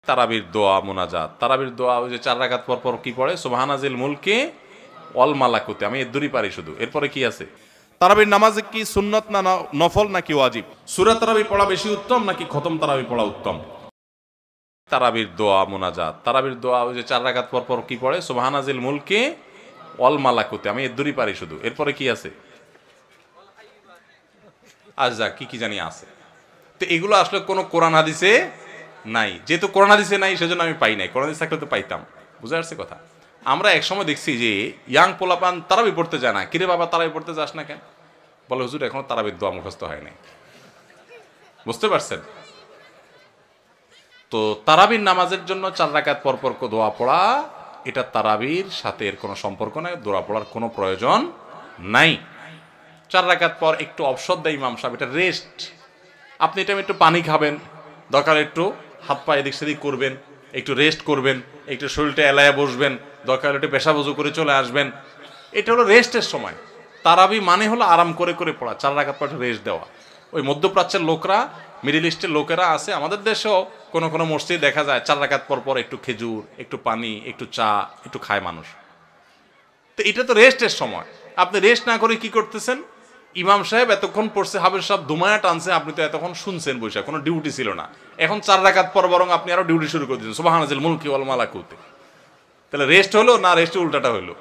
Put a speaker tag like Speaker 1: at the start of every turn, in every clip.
Speaker 1: তারাবির দোয়া মুনাজাত, তারাবির দোয়া ওই যে 4 রাকাত পর পর কি পড়ে, সুবহানাজিল মুলকে ওয়াল মালাকুতে, আমি এর দূরই পারি শুধু। এরপরে কি আছে? তারাবির নামাজে কি সুন্নত না নফল নাকি ওয়াজিব? সূরা তারাবি পড়া বেশি উত্তম নাকি খতম তারাবি পড়া উত্তম? তারাবির দোয়া মুনাজাত, তারাবির দোয়া ওই যে 4 রাকাত পর পর কি পড়ে, সুবহানাজিল মুলকে ওয়াল মালাকুতে, আমি এর দূরই পারি শুধু। এরপরে কি আছে? আচ্ছা কি জানি আছে। তো এগুলো আসলে কোনো কোরআন হাদিসে নাই, যেহেতু কোরআন হাদিসে নাই সেজন্য আমি পাই নাই, কোরআন হাদিস থাকলে তো পাইতাম। বুঝে আসছে কথা? আমরা একসময় দেখছি যে ইয়াং পোলাপান তারাবি পড়তে যায় না। কিরে বাবা তারাবি পড়তে যাস না কেন? বলে হুজুর এখনো তারাবির দোয়া মুখস্থ হয় নাই। বুঝতে পারছেন? তো তারাবির নামাজের জন্য 4 রাকাত পর পর দোয়া পড়া, এটা তারাবির সাথে এর কোনো সম্পর্ক নাই, দোয়া পড়ার কোনো প্রয়োজন নাই। 4 রাকাত পর একটু অবসর দেয় ইমাম সাহেব, এটা রেস্ট। আপনি এটা একটু পানি খাবেন, দরকার একটু হাত পা এদিক সেদিক করবেন, একটু রেস্ট করবেন, একটু শরীরটা এলায়া বসবেন, দরকার একটু পেশা বজু করে চলে আসবেন। এটা হলো রেস্টের সময়। তারাবি মানে হলো আরাম করে করে পড়া, 4 রাকাত পর রেস্ট দেওয়া। ওই মধ্যপ্রাচ্যের লোকরা, মিডিল ইস্টের লোকেরা আছে, আমাদের দেশেও কোনো কোনো মসজিদে দেখা যায় 4 রাকাত পর পর একটু খেজুর, একটু পানি, একটু চা, একটু খায় মানুষ। তো এটা তো রেস্টের সময়, আপনি রেস্ট না করে কি করতেছেন? ইমাম সাহেব এতক্ষণ পড়ছে, হাবের সাহেব দুমায়া টানছে, আপনি তো এতক্ষণ শুনছেন বৈশা, কোনো ডিউটি ছিল না। এখন 4 রাকাত পর বরং আপনি আরো ডিউটি শুরু করে দিচ্ছেন, সুবহানাজিল মুলকি ওয়াল মালাকুতে। তাহলে রেস্ট হলো না রেস্টে উল্টাটা হইলো?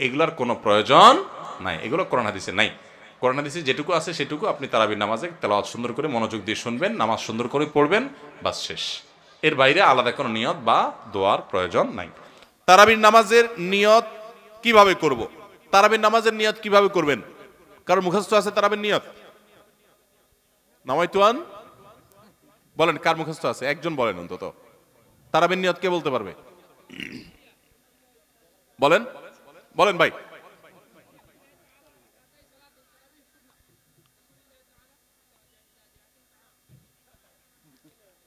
Speaker 1: এগুলার কোনো প্রয়োজন নাই, এগুলো কোরআন হাদিসে নাই। কোরআন হাদিসে যেটুকু আছে সেটুকু আপনি তারাবির নামাজে তেলাওয়াত সুন্দর করে মনোযোগ দিয়ে শুনবেন, নামাজ সুন্দর করে পড়বেন, বাস শেষ। এর বাইরে আলাদা কোনো নিয়ত বা দোয়ার প্রয়োজন নাই। তারাবির নামাজের নিয়ত কিভাবে করব? তারাবির নামাজের নিয়ত কিভাবে করবেন? কারণ মুখস্থ আছে তারাবির নিয়ত? নামাইতুয়ান বলেন, কার মুখস্থ আছে? একজন বলেন অন্তত। তারাবির নিয়ত কে বলতে পারবে? বলেন বলেন ভাই।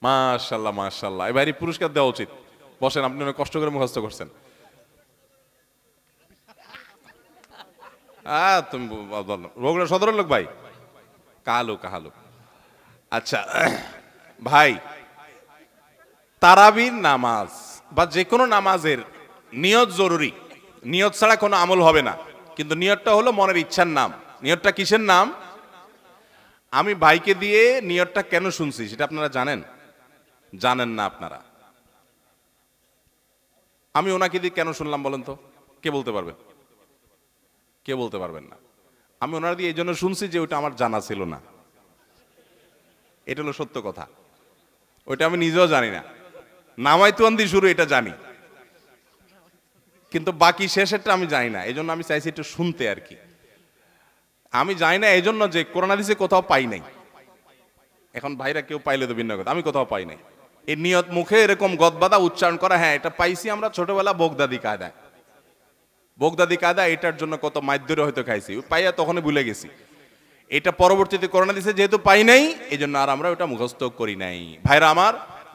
Speaker 1: মাশাআল্লাহ মাশাআল্লাহ, এবারই পুরস্কার দেওয়া উচিত। বসেন, আপনি অনেক কষ্ট করে মুখস্থ করছেন। তুমি বগুড়া সদরের লোক ভাই? কালো কাহালু। আচ্ছা ভাই, তারাবির নামাজ বা যে কোনো নামাজের নিয়ত জরুরি। নিয়ত ছাড়া কোনো আমল হবে না। কিন্তু নিয়তটা হলো মনের ইচ্ছার নাম। নিয়তটা কিসের নাম? আমি ভাইকে দিয়ে নিয়তটা কেন শুনছি সেটা আপনারা জানেন? জানেন না আপনারা? আমি ওনাকে দিয়ে কেন শুনলাম বলেন তো? কে বলতে পারবেন? কে বলতে পারবেন না? আমি ওনার দিয়ে এই জন্য শুনছি যে ওটা আমার জানা ছিল না। এটা হলো সত্য কথা। ওইটা আমি নিজেও জানি না। নামাইতুয়ান দিয়ে শুরু এটা জানি, কিন্তু বাকি শেষেরটা আমি জানি না। এই জন্য আমি চাইছি একটু শুনতে আর কি। আমি জানি না এই জন্য যে কোরআন হাদিসে কোথাও পাই নাই। এখন ভাইরা কেউ পাইলে তো ভিন্ন কথা, আমি কোথাও পাই নাই। এই নিয়ত মুখে এরকম গদবাদা উচ্চারণ করা, হ্যাঁ এটা পাইছি আমরা ছোটবেলা বোগদাদি কায়দায়। বোগদাদি কায়দা এটার জন্য কত মাইদ্যরে হয়তো খাইছি, পাইয়া তখনই ভুলে গেছি। এটা পরবর্তীতে কোরআন হাদিসে যেহেতু পাই নাই, এই জন্য আর আমরা ওটা মুখস্থ করি নাই। ভাইরা আমার,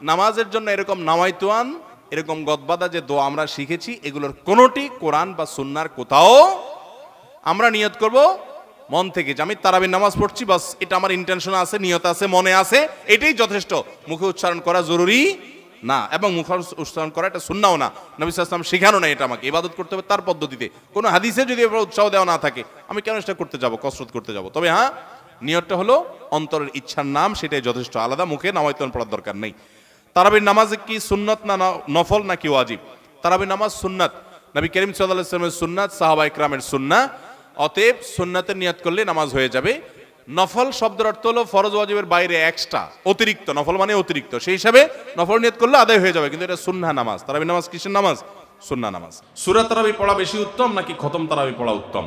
Speaker 1: নামাজের জন্য এরকম নামাইতুয়ান, এরকম গদবাদা যে দোয়া আমরা শিখেছি, এগুলোর কোনোটি কোরআন বা সুন্নাহর কোথাও আমরা নিয়ত করব মন থেকে যে আমি তারাবির নামাজ পড়ছি, বাস এটা আমার ইন্টেনশন আছে, নিয়ত আছে, মনে আছে, এটাই যথেষ্ট। মুখে উচ্চারণ করা জরুরি না, এবং মুখে উচ্চারণ করা এটা সুন্নাহও না। নবী সাল্লাল্লাহু আলাইহি ওয়াসাল্লাম শেখানো না এটা আমাকে। ইবাদত করতে হবে তার পদ্ধতিতে। কোনো হাদিসে যদি উৎসাহ দেওয়া না থাকে, আমি কেন সেটা করতে যাব, কসরত করতে যাব? তবে হ্যাঁ, নিয়তটা হলো অন্তরের ইচ্ছার নাম, সেটাই যথেষ্ট। আলাদা মুখে নামাইতুয়ান পড়ার দরকার নেই। তারাবির নামাজে কি সুন্নত না নফল নাকি ওয়াজিব? তারাবির নামাজ সুন্নাত। নবী করিম সাল্লাল্লাহু আলাইহি ওয়াসাল্লামের সুন্নাত, সাহাবায়ে কেরামের সুন্নাহ। অতএব সুন্নাতের নিয়ত করলে নামাজ হয়ে যাবে। নফল শব্দের অর্থ হলো ফরজ ওয়াজিবের বাইরে এক্সট্রা, অতিরিক্ত। নফল মানে অতিরিক্ত, সেই হিসাবে নফল নিয়ত করলে আদায় হয়ে যাবে। কিন্তু এটা সুন্নাহ নামাজ। তারাবির নামাজ কিসের নামাজ? সুন্নাহ নামাজ। সূরা তারাবি পড়া বেশি উত্তম নাকি খতম তারাবি পড়া উত্তম?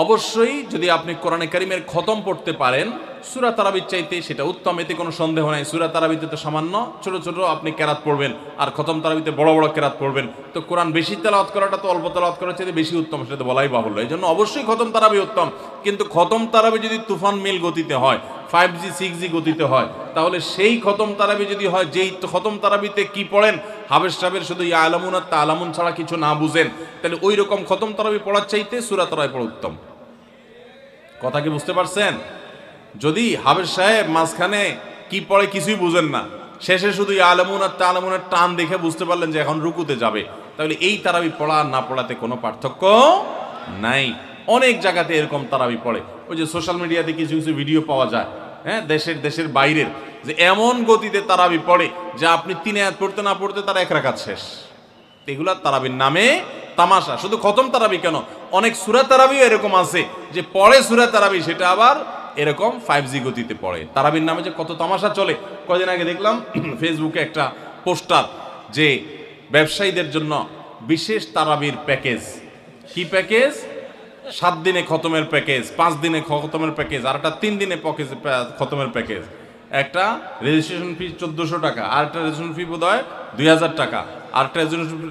Speaker 1: অবশ্যই যদি আপনি কোরআনে কারীমের খতম পড়তে পারেন, সূরা তারাবির চাইতে সেটা উত্তম, এতে কোনো সন্দেহ নাই। সূরা তারাবিতে তো সামান্য ছোট ছোট আপনি কেরাত পড়বেন, আর খতম তারাবিতে বড় বড় কেরাত পড়বেন। তো কোরআন বেশি তেলাওয়াত করাটা তো অল্প তেলাওয়াত করার চাইতে বেশি উত্তম, সেটা তো বলাই বাহুল্য। এই জন্য অবশ্যই খতম তারাবি উত্তম। কিন্তু খতম তারাবি যদি তুফান মিল গতিতে হয়, 5G 6G গতিতে হয়, তাহলে সেই খতম তারাবি যদি হয়, যেই খতম তারাবিতে কি পড়েন, হাবেশ সাহেবের শুধু ইয়া আলামুন আর তা আলামুন ছাড়া কিছু না বুঝেন, তাহলে ওই রকম খতম তারাবি পড়ার চাইতে সূরা তারাবি পড়া উত্তম। কথা কি বুঝতে পারছেন? যদি হাবেশ সাহেব মাঝখানে কি পড়ে কিছুই বুঝেন না,
Speaker 2: শেষে শুধু ইয়ালামুন আর তালামুনের টান দেখে বুঝতে পারলেন যে এখন রুকুতে যাবে, তাহলে এই তারাবি পড়া আর না পড়াতে কোনো পার্থক্য নাই। অনেক জায়গাতে এরকম তারাবি পড়ে, ওই যে সোশ্যাল মিডিয়াতে কিছু কিছু ভিডিও পাওয়া যায়, হ্যাঁ, দেশের বাইরের, যে এমন গতিতে তারাবি পড়ে যে আপনি 3 আয়াত পড়তে না পড়তে তার 1 রাকাত শেষ। এগুলা তারাবির নামে তামাশা। শুধু খতম তারাবি কেন, অনেক সূরা তারাবিও এরকম আছে যে পড়ে সূরা তারাবি, সেটা আবার এরকম 5G গতিতে পড়ে। তারাবির নামে যে কত তামাশা চলে। কদিন আগে দেখলাম ফেসবুকে একটা পোস্টার, যে ব্যবসায়ীদের জন্য বিশেষ তারাবির প্যাকেজ। কি প্যাকেজ? 7 দিনে খতমের প্যাকেজ, 5 দিনে খতমের প্যাকেজ, আর একটা 3 দিনে খতমের প্যাকেজ। একটা রেজিস্ট্রেশন ফি 1400 টাকা, আর একটা রেজিস্ট্রেশন ফি বোধ হয় 2000 টাকা, আর একটা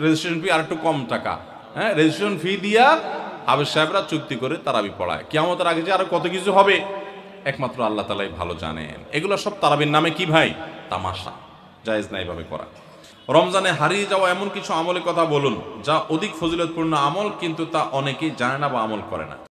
Speaker 2: রেজিস্ট্রেশন ফি আর একটু কম টাকা। হ্যাঁ, রেজিস্ট্রেশন ফি দিয়া হাফেজ সাহেবরা চুক্তি করে তারাবি পড়ায়। কিয়ামতের আগে যে আরো কত কিছু হবে একমাত্র আল্লাহ তাআলাই ভালো জানেন। এগুলো সব তারাবির নামে কি ভাই? তামাশা। জায়েজ না এইভাবে করা। রমজানে হারিয়ে যাওয়া এমন কিছু আমলের কথা বলুন যা অধিক ফজিলতপূর্ণ আমল, কিন্তু তা অনেকেই জানে না বা আমল করে না।